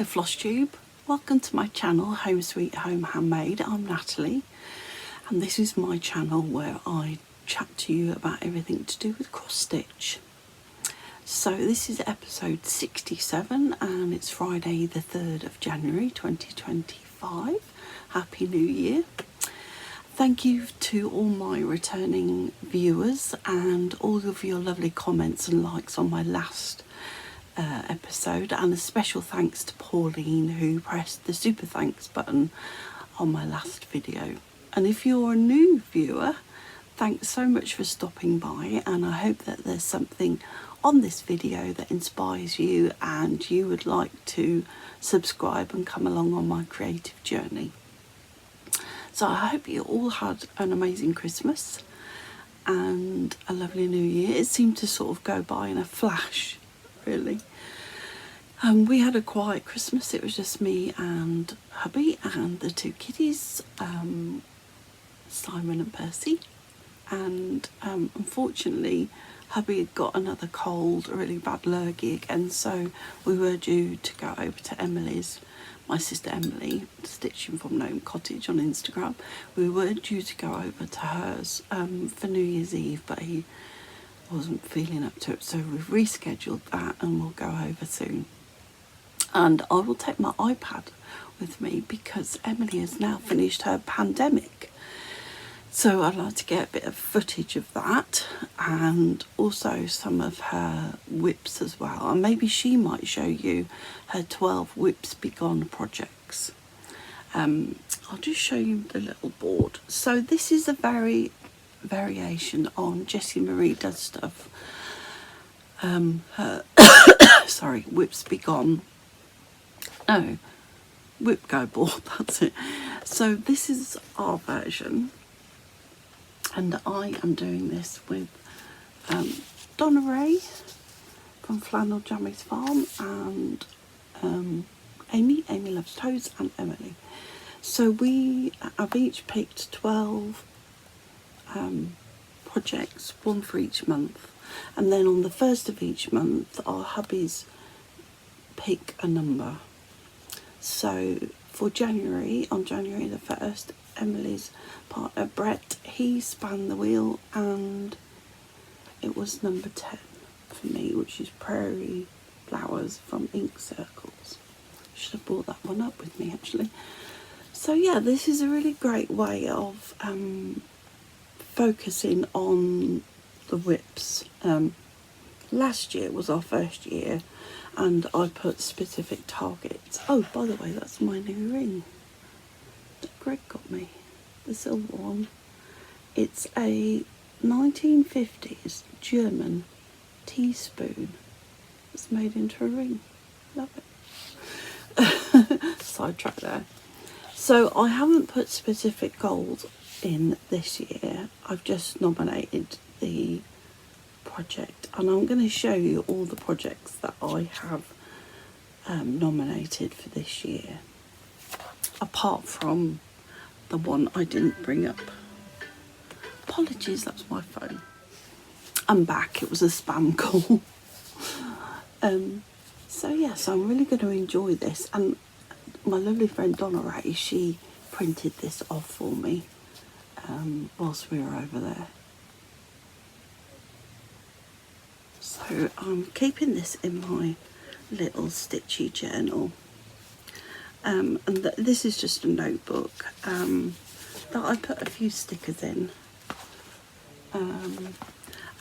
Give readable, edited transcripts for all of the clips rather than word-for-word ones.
Flosstube, welcome to my channel Home Sweet Home Handmade. I'm Natalie and this is my channel where I chat to you about everything to do with cross stitch. So this is episode 67 and it's Friday the 3rd of January 2025. Happy New Year. Thank you to all my returning viewers and all of your lovely comments and likes on my last episode, and a special thanks to Pauline who pressed the super thanks button on my last video. And if you're a new viewer, thanks so much for stopping by, and I hope that there's something on this video that inspires you and you would like to subscribe and come along on my creative journey. So I hope you all had an amazing Christmas and a lovely New Year. It seemed to sort of go by in a flash, really. We had a quiet Christmas. It was just me and hubby and the two kitties, Simon and Percy, and unfortunately hubby had got another cold, a really bad lurgy again, so we were due to go over to Emily's, my sister Emily, Stitching from Gnome Cottage on Instagram. We were due to go over to hers for New Year's Eve, but he wasn't feeling up to it, so we've rescheduled that and we'll go over soon. And I will take my iPad with me because Emily has now finished her pandemic, so I'd like to get a bit of footage of that and also some of her WIPs as well, and maybe she might show you her 12 WIPs Begone projects. I'll just show you the little board. So this is a variation on Jessie Marie Does Stuff, her sorry, WIPs Begone, no, WIP Go board, that's it. So this is our version, and I am doing this with Donna Ray from Flannel Jammy's Farm and Amy Loves Toes, and Emily. So we have each picked 12 projects, one for each month, and then on the first of each month our hubbies pick a number. So for January, on January the 1st, Emily's partner Brett, he spanned the wheel and it was number 10 for me, which is Prairie Flowers from Ink Circles. Should have brought that one up with me actually. So yeah, this is a really great way of focusing on the WIPs. Last year was our first year and I put specific targets. Oh, by the way, that's my new ring that Greg got me, the silver one. It's a 1950s German teaspoon that's made into a ring. Love it. Sidetrack there. So I haven't put specific goals in this year. I've just nominated the project, and I'm going to show you all the projects that I have nominated for this year, apart from the one I didn't bring up. Apologies, that's my phone. I'm back. It was a spam call. So yes, I'm really going to enjoy this, and my lovely friend Donna Ray, she printed this off for me whilst we were over there. So I'm keeping this in my little stitchy journal, and this is just a notebook that I put a few stickers in,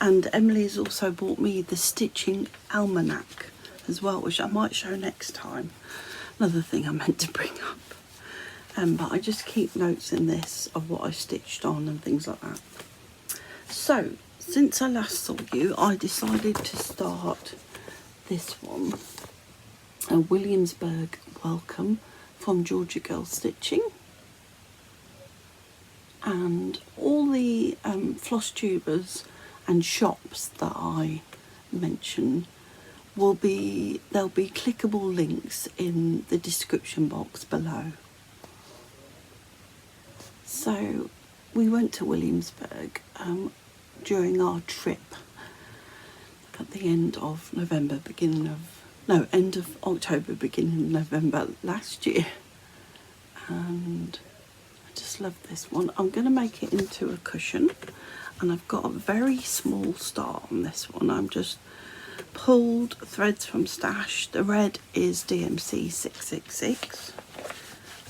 and Emily's also bought me the stitching almanac as well, which I might show next time. Another thing I meant to bring up, but I just keep notes in this of what I stitched on and things like that. So since I last saw you, I decided to start this one, a Williamsburg Welcome from 𝐥𝐤𝐤𝐿 Stitching, and all the Flosstubers and shops that I mention there'll be clickable links in the description box below. So we went to Williamsburg during our trip at the end of November, end of October, beginning of November last year, and I just love this one. I'm going to make it into a cushion, and I've got a very small start on this one. I'm just pulled threads from stash. The red is DMC 666,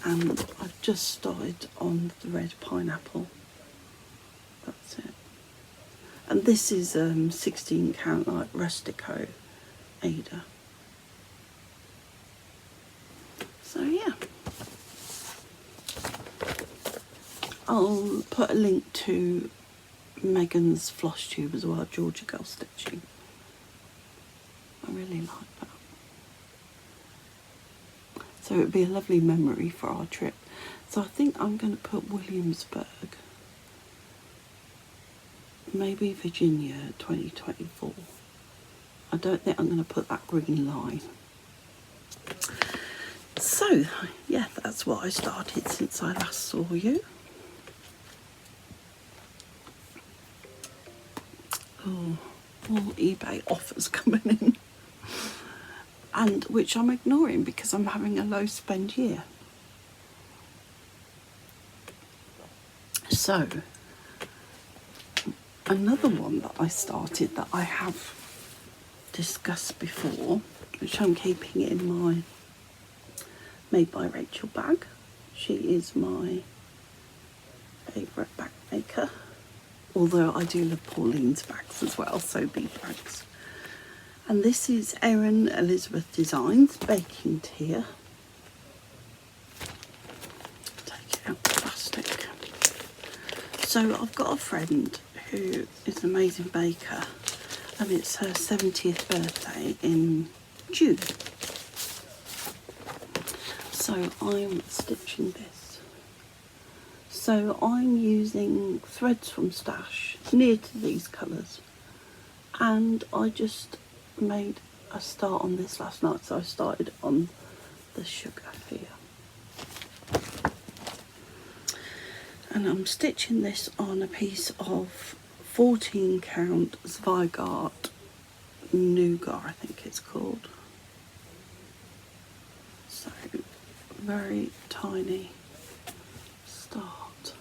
and I've just started on the red pineapple. That's it. And this is 16 count like rustico Ada. So yeah, I'll put a link to Megan's Flosstube as well, 𝐥𝐤𝐤𝐿 Stitching. I really like that. So it'd be a lovely memory for our trip. So I think I'm going to put Williamsburg, maybe Virginia 2024. I don't think I'm going to put that green line. So yeah, that's what I started since I last saw you. Oh, all eBay offers coming in, and which I'm ignoring because I'm having a low spend year. So another one that I started that I have discussed before, which I'm keeping in my Made by Rachel bag. She is my favourite bag maker, although I do love Pauline's bags as well, so bead bags. And this is Aon Elizabeth Designs baking tier. Take it out the plastic. So I've got a friend who is an amazing baker, and it's her 70th birthday in June. So I'm stitching this. So I'm using threads from stash near to these colours, and I just made a start on this last night, so I started on the sugar here, and I'm stitching this on a piece of 14 count 𝐦𝐤𝐤𝐿, I think it's called. So very tiny start.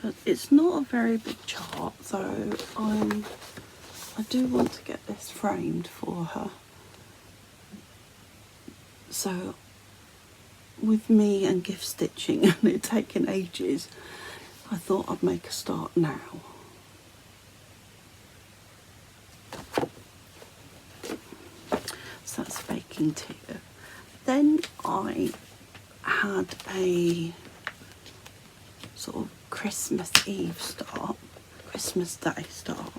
But it's not a very big chart, so I do want to get this framed for her. So with me and gift stitching and it taking ages, I thought I'd make a start now. So that's baking tier. Then I had a sort of Christmas Eve start, Christmas Day start.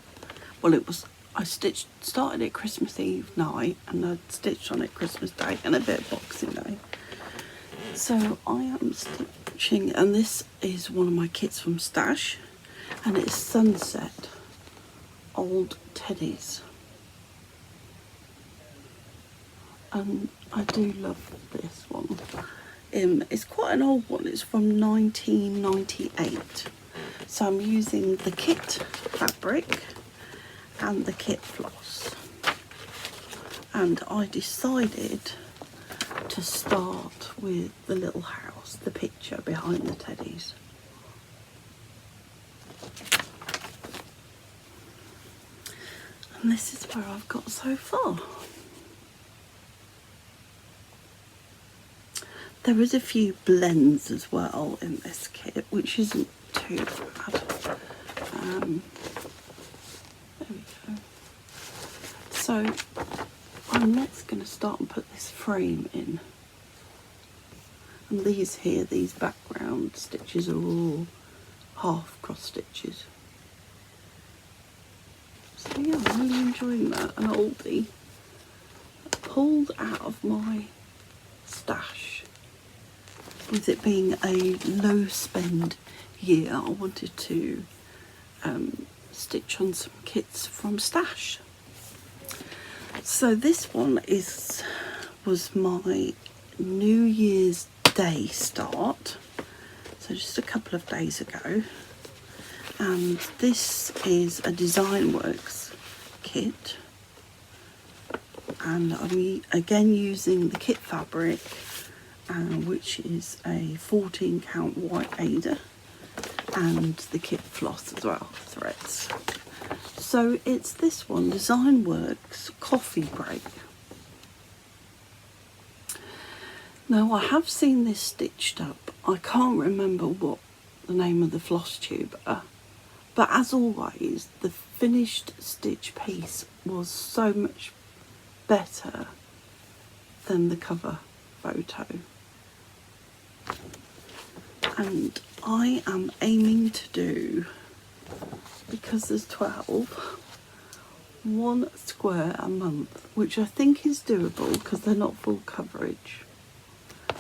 Well, it was, I started it Christmas Eve night, and I stitched on it Christmas Day and a bit of Boxing Day. So I am stitching, and this is one of my kits from Stash, and it's Sunset Old Teddies. And I do love this one. It's quite an old one, it's from 1998, So I'm using the kit fabric and the kit floss, and I decided to start with the little house, the picture behind the teddies. And this is where I've got so far. There is a few blends as well in this kit, which isn't too bad. There we go. So I'm next going to start and put this frame in. And these here, these background stitches are all half cross stitches. So yeah, I'm really enjoying that. An oldie pulled out of my stash. With it being a low spend year, I wanted to stitch on some kits from stash. So this one was my New Year's Day start, so just a couple of days ago, and this is a Design Works kit, and I'm again using the kit fabric, which is a 14 count 𝐦𝐤𝐤𝐿, and the kit floss as well, threads. So it's this one, Design Works Coffee Break. Now I have seen this stitched up. I can't remember what the name of the Flosstube, but as always, the finished stitch piece was so much better than the cover photo. And I am aiming to do, because there's 12, 1 square a month, which I think is doable because they're not full coverage.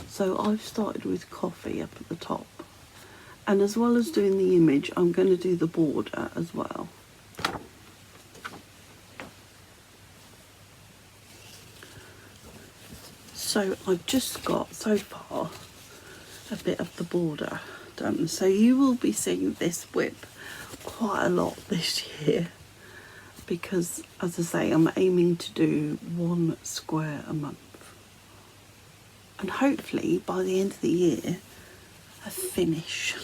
So I've started with coffee up at the top, and as well as doing the image, I'm going to do the border as well. So I've just got so far a bit of the border done, so you will be seeing this WIP quite a lot this year, because as I say, I'm aiming to do 1 square a month, and hopefully by the end of the year a finish.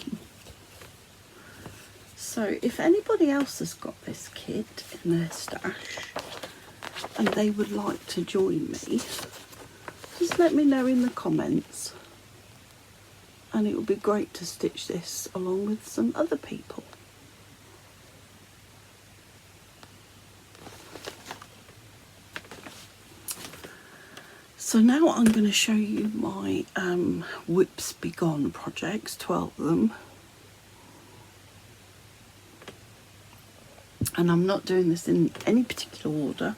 So if anybody else has got this kit in their stash and they would like to join me, just let me know in the comments, and it would be great to stitch this along with some other people. So now I'm going to show you my WIPs Be Gone projects, 12 of them. And I'm not doing this in any particular order.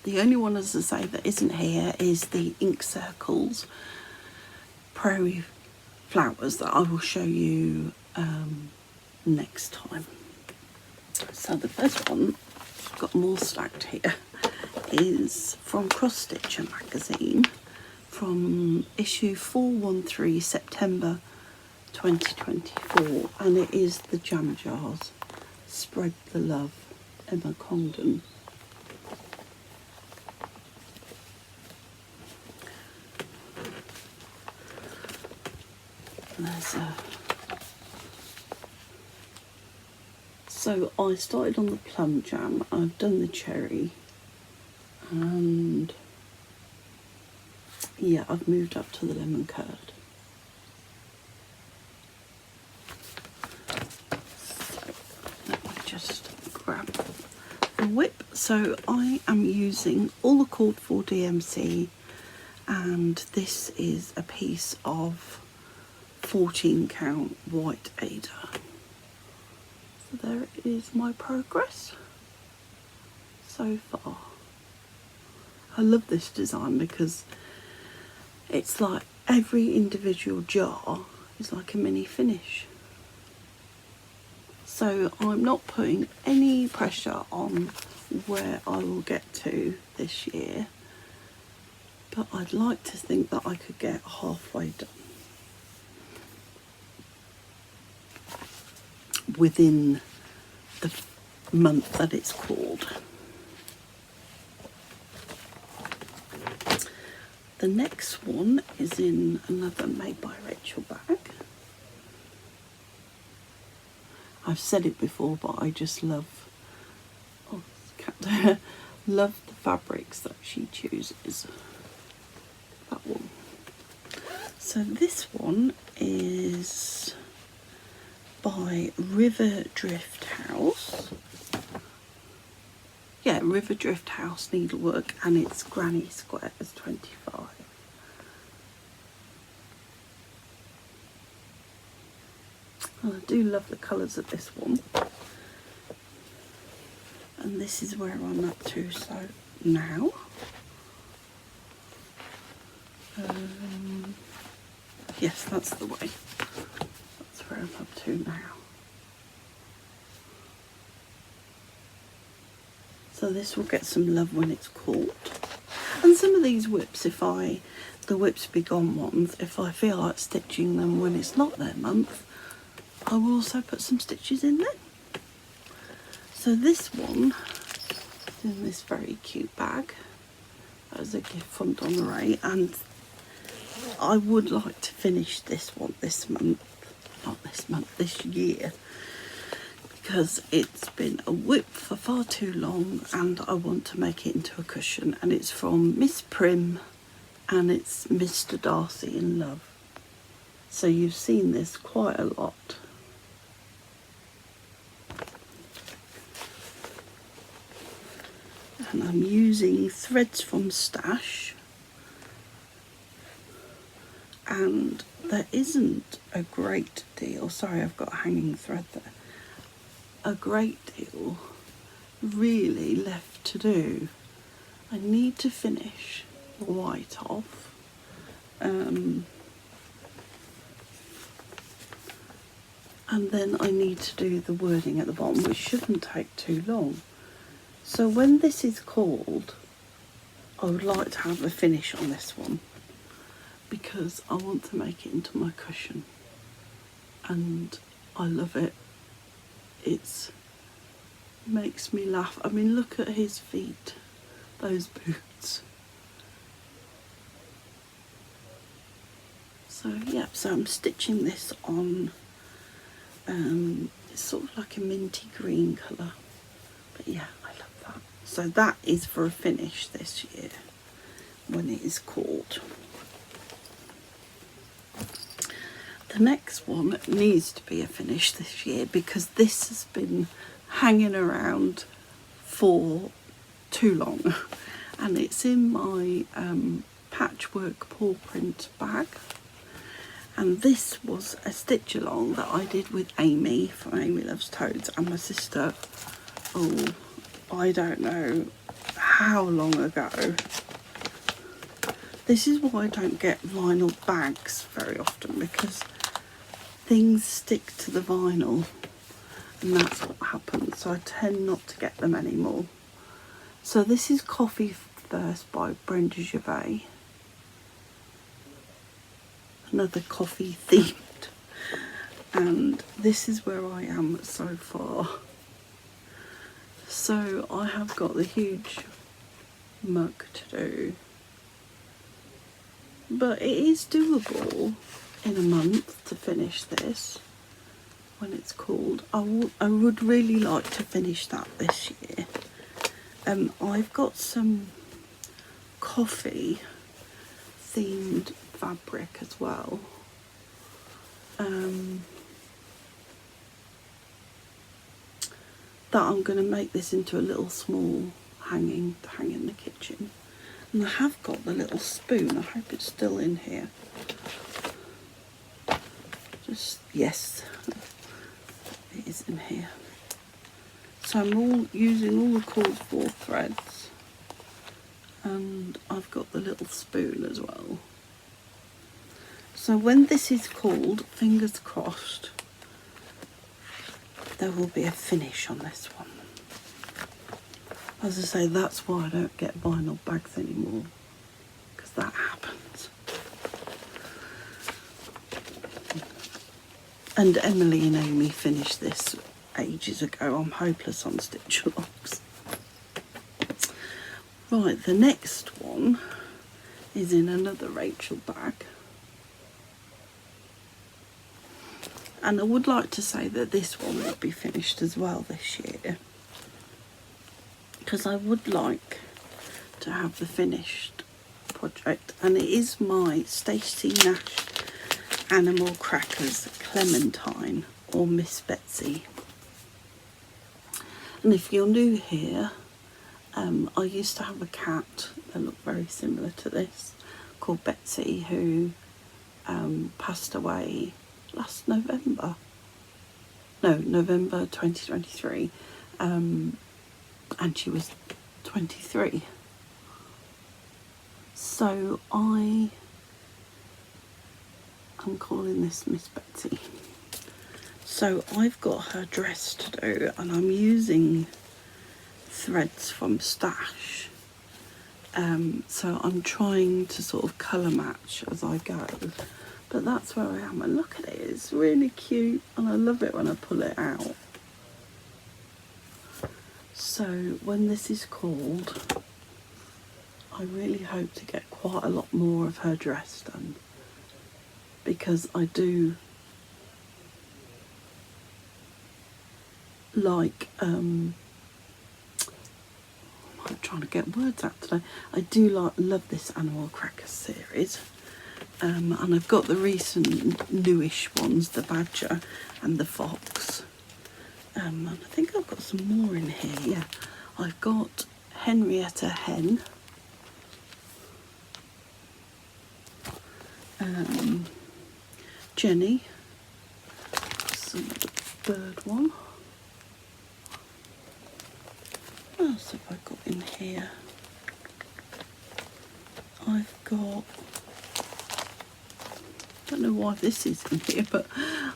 The only one, as I say, that isn't here is the ink circles prairie flowers that I will show you next time. So the first one, I've got them all stacked here, is from Cross Stitcher magazine, from issue 413 September 2024, and it is the Jam Jars Spread the Love, Emma Condon. So I started on the plum jam, I've done the cherry, and yeah, I've moved up to the lemon curd. So let me just grab the WIP. So I am using all the cord for DMC, and this is a piece of 14 count 𝐦𝐤𝐤𝐿. So there is my progress so far. I love this design because it's like every individual jar is like a mini finish. So I'm not putting any pressure on where I will get to this year, but I'd like to think that I could get halfway done. within the month that it's called. The next one is in another Made by Rachel bag. I've said it before, but I just love, love the fabrics that she chooses. That one. So this one is by River Drift House. Yeah, River Drift House needlework, and it's Granny Squares 25. And I do love the colours of this one. And this is where I'm up to so now. Yes, that's the way. That's where I'm up to now. So this will get some love when it's caught. And some of these WIPs, the WIPs Be Gone ones, if I feel like stitching them when it's not their month, I will also put some stitches in there. So this one is in this very cute bag as a gift from Donna Ray, and I would like to finish this one this year, because it's been a WIP for far too long and I want to make it into a cushion. And it's from Miss Prim, and it's Mr. Darcy in Love. So you've seen this quite a lot. And I'm using threads from Stash, and there isn't a great deal, sorry I've got a hanging thread there, a great deal really left to do. I need to finish the white off, and then I need to do the wording at the bottom, which shouldn't take too long. So when this is called, I would like to have a finish on this one, because I want to make it into my cushion and I love it. It makes me laugh. I mean, look at his feet, those boots. So yeah, so I'm stitching this on, it's sort of like a minty green colour, but yeah, I love that. So that is for a finish this year when it is caught. The next one needs to be a finish this year, because this has been hanging around for too long, and it's in my patchwork paw print bag. And this was a stitch along that I did with Amy from Amy Loves Toads and my sister, oh, I don't know how long ago. This is why I don't get vinyl bags very often, because things stick to the vinyl and that's what happens. So I tend not to get them anymore. So this is Coffee First by Brenda 𝐥𝐤𝐬. Another coffee themed. And this is where I am so far. So I have got the huge mug to do, but it is doable in a month to finish this when it's called. I would really like to finish that this year. I've got some coffee themed fabric as well. That I'm going to make this into a little small hanging to hang in the kitchen. And I have got the little spoon. I hope it's still in here. Just, yes, it is in here. So I'm using all the cause for threads, and I've got the little spoon as well. So when this is called, fingers crossed, there will be a finish on this one. As I say, that's why I don't get vinyl bags anymore, because that happens. And Emily and Amy finished this ages ago. I'm hopeless on stitch alongs. Right, the next one is in another Rachel bag. And I would like to say that this one will be finished as well this year, because I would like to have the finished project, and it is my Stacey Nash Animal Crackers Clementine, or Miss Betsy. And if you're new here, I used to have a cat that looked very similar to this, called Betsy, who passed away last November. No, November 2023. And she was 23. So I am calling this Miss Betsy. So I've got her dress to do, and I'm using threads from Stash. So I'm trying to sort of colour match as I go. But that's where I am, and look at it, it's really cute, and I love it when I pull it out. So when this is called, I really hope to get quite a lot more of her dress done, because I do like, I'm trying to get words out today. I do love this Animal Crackers series. And I've got the recent newish ones, the Badger and the Fox. And I think I've got some more in here, yeah. I've got Henrietta Hen. Jenny. Some of the bird one. What else have I got in here? I've got, I don't know why this is in here, but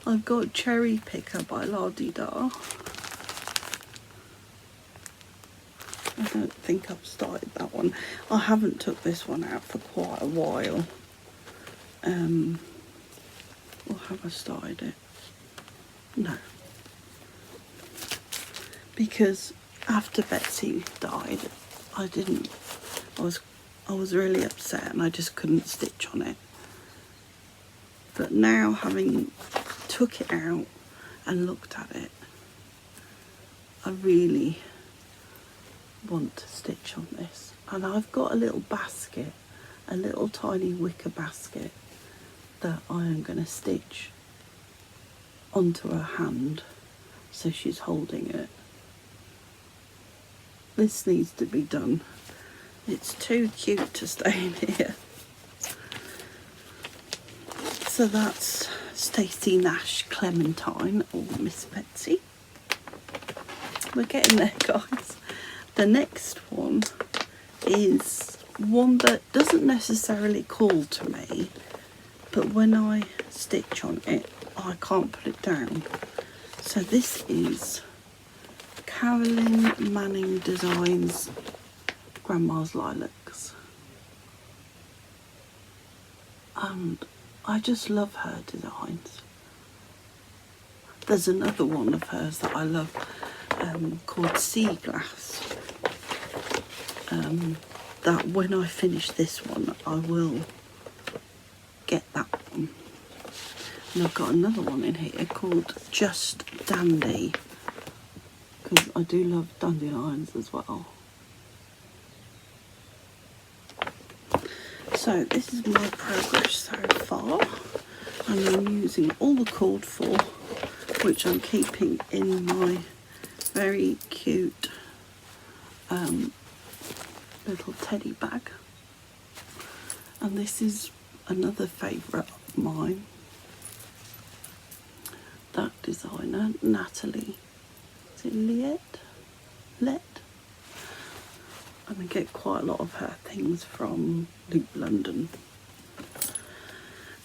I've got Cherry Picker by 𝐦𝐤𝐬𝐬. I don't think I've started that one. I haven't took this one out for quite a while. Or have I started it? No. Because after Betsy died, I was really upset, and I just couldn't stitch on it. But now, having took it out and looked at it, I really want to stitch on this. And I've got a little basket, a little tiny wicker basket, that I am going to stitch onto her hand so she's holding it. This needs to be done. It's too cute to stay in here. So that's Stacey Nash Clementine, or Miss Betsy. We're getting there, guys. The next one is one that doesn't necessarily call to me, but when I stitch on it, I can't put it down. So this is Carolyn Manning Designs Grandma's Lilacs. And I just love her designs. There's another one of hers that I love, called Sea Glass. That when I finish this one, I will get that one. And I've got another one in here called Just Dandy, because I do love dandelions as well. So this is my progress so far, and I'm using all the called for, which I'm keeping in my very cute little teddy bag. And this is another favourite of mine, that designer, Natalie. Is it Let? And I get quite a lot of her things from Loop London.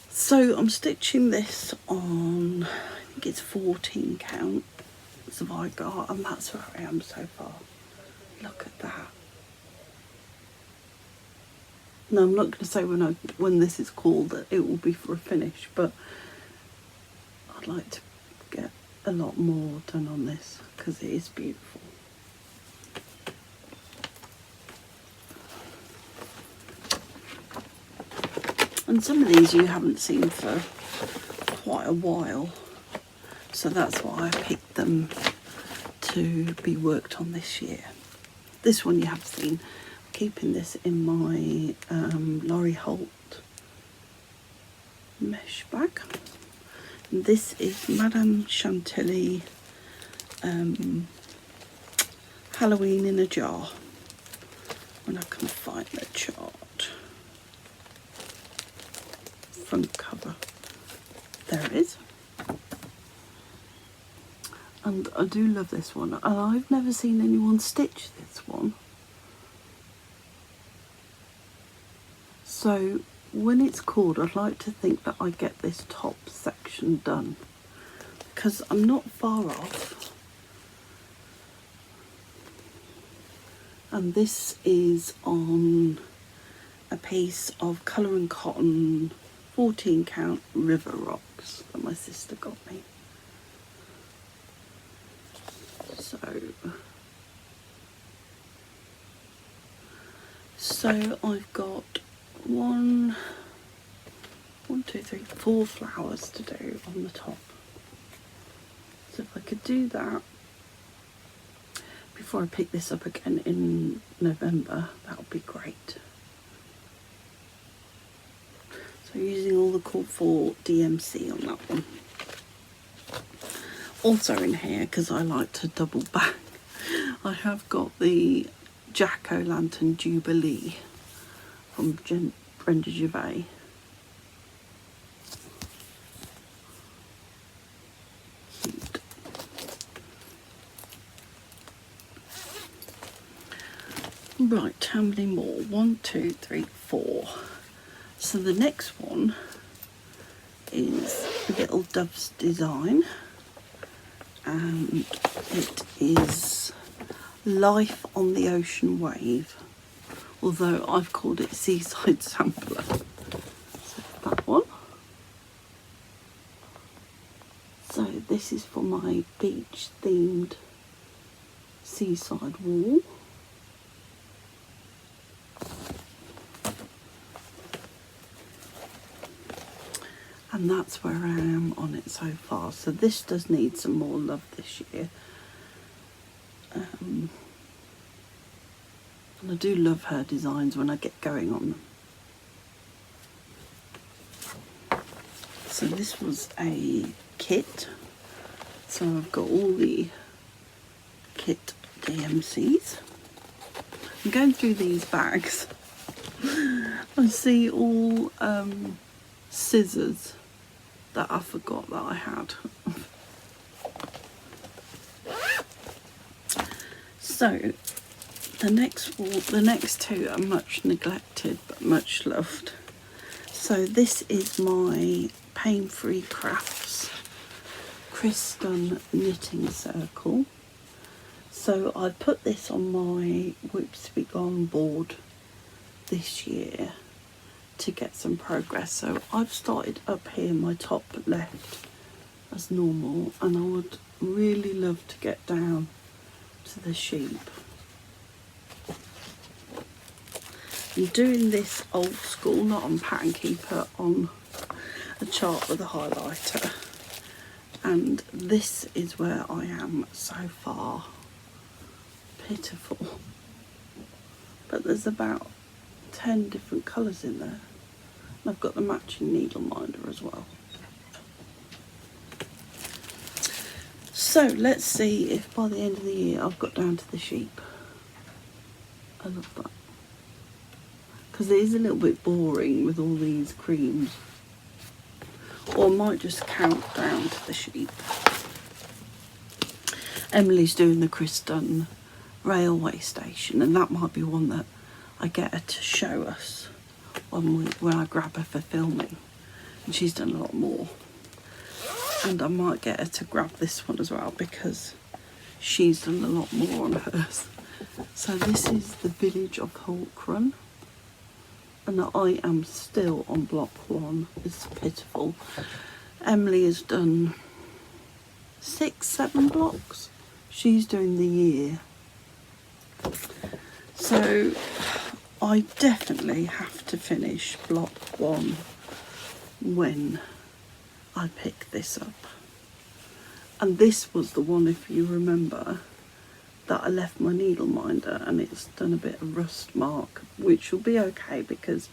So I'm stitching this on, I think it's 14 count 𝐦𝐨𝐬𝐿, and that's where I am so far. Look at that. Now, I'm not going to say when this is called that it will be for a finish, but I'd like to get a lot more done on this because it is beautiful. And some of these you haven't seen for quite a while, so that's why I picked them to be worked on this year. This one you have seen. I'm keeping this in my Laurie Holt mesh bag. And this is Madame Chantilly Halloween in a jar. When I can find the chart. Front cover. There it is. And I do love this one, and I've never seen anyone stitch this one. So when it's called, I'd like to think that I get this top section done, because I'm not far off. And this is on a piece of Colour and Cotton 14 count River Rocks that my sister got me. So I've got one, two, three, 4 flowers to do on the top. So if I could do that before I pick this up again in November, that would be great. So using all the call for DMC on that one. Also in here, because I like to double back, I have got the 𝐥𝐤𝐤 Jubilee from Brenda 𝐦𝐤𝐤𝐤. Cute. Right, how many more? 1, 2, 3, 4. So the next one is Little Dove's Design, and it is Life on the Ocean Wave, although I've called it Seaside Sampler. So that one. So this is for my beach themed seaside wall. And that's where I am on it so far. So this does need some more love this year. And I do love her designs when I get going on them. So this was a kit. So I've got all the kit DMCs. I'm going through these bags. I see all scissors that I forgot that I had. So the next two are much neglected but much loved. So this is my Pain Free Crafts Chrisom Knitting Circle. So I put this on my 𝐦𝐤𝐤𝐿 board this year to get some progress. So I've started up here, my top left, as normal, and I would really love to get down to the sheep. I'm doing this old school, not on Pattern Keeper, on a chart with a highlighter, and this is where I am so far. Pitiful. But there's about 10 different colours in there, and I've got the matching needle minder as well. So let's see if by the end of the year I've got down to the sheep. I love that, because it is a little bit boring with all these creams, or I might just count down to the sheep. Emily's doing the Kristen railway station, and that might be one that I get her to show us when I grab her for filming, and she's done a lot more. And I might get her to grab this one as well, because she's done a lot more on hers. So this is the Village of 𝐥𝐤𝐤𝐿, and I am still on block 1. It's pitiful. Emily has done 6, 7 blocks. She's doing the year. So I definitely have to finish block 1 when I pick this up. And this was the one, if you remember, that I left my needle minder and it's done a bit of rust mark, which will be okay because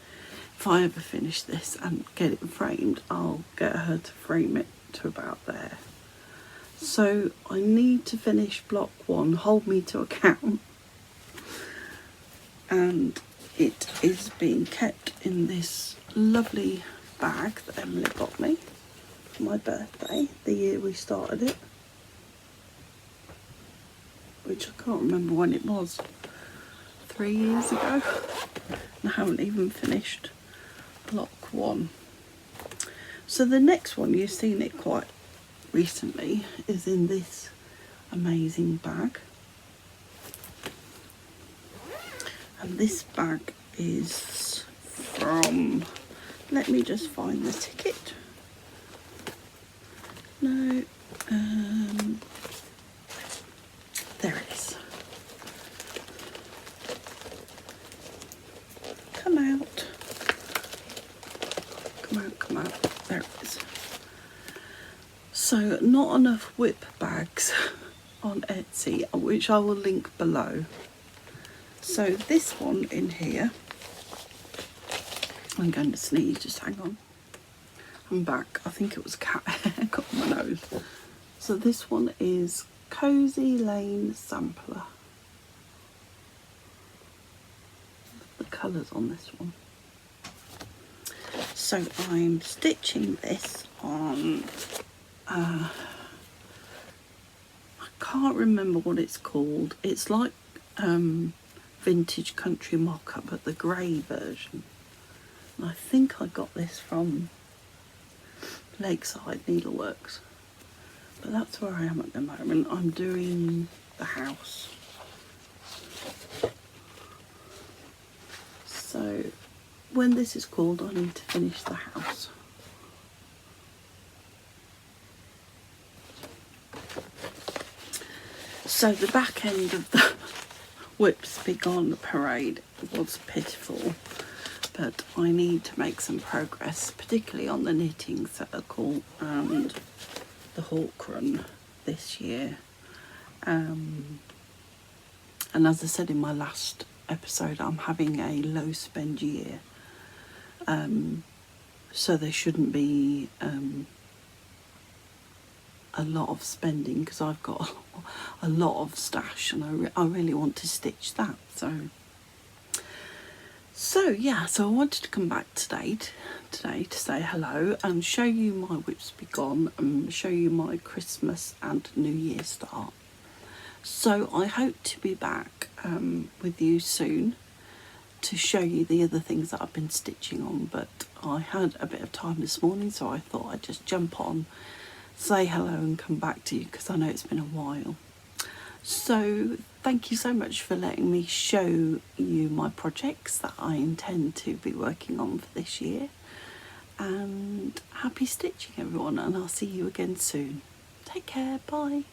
if I ever finish this and get it framed, I'll get her to frame it to about there. So I need to finish block 1, hold me to account, and it is being kept in this lovely bag that Emily got me for my birthday, the year we started it, which I can't remember when it was, 3 years ago, and I haven't even finished block 1. So the next one, you've seen it quite recently, is in this amazing bag. And this bag is from, let me just find the ticket. No, there it is. Come out. Come out, come out. There it is. So not enough WIP bags on Etsy, which I will link below. So this one in here, I'm going to sneeze, just hang on. I'm back. I think it was cat hair got on my nose. So this one is 𝐥𝐤𝐬𝐿 Sampler. The colours on this one. So I'm stitching this on, I can't remember what it's called. It's like vintage country mocha, but the grey version. And I think I got this from Lakeside Needleworks. But that's where I am at the moment. I'm doing the house. So when this is called, I need to finish the house. So the back end of the WIP's Be Gone parade was pitiful, but I need to make some progress, particularly on the knitting circle and the hawk run this year. And as I said in my last episode, I'm having a low spend year. So there shouldn't be a lot of spending because I've got a lot of stash and I really want to stitch that. So yeah, so I wanted to come back today to say hello and show you my WIP's Be Gone and show you my Christmas and New Year start. So I hope to be back with you soon to show you the other things that I've been stitching on, but I had a bit of time this morning, so I thought I'd just jump on, say hello and come back to you because I know it's been a while. So thank you so much for letting me show you my projects that I intend to be working on for this year, and happy stitching everyone, and I'll see you again soon. Take care, bye.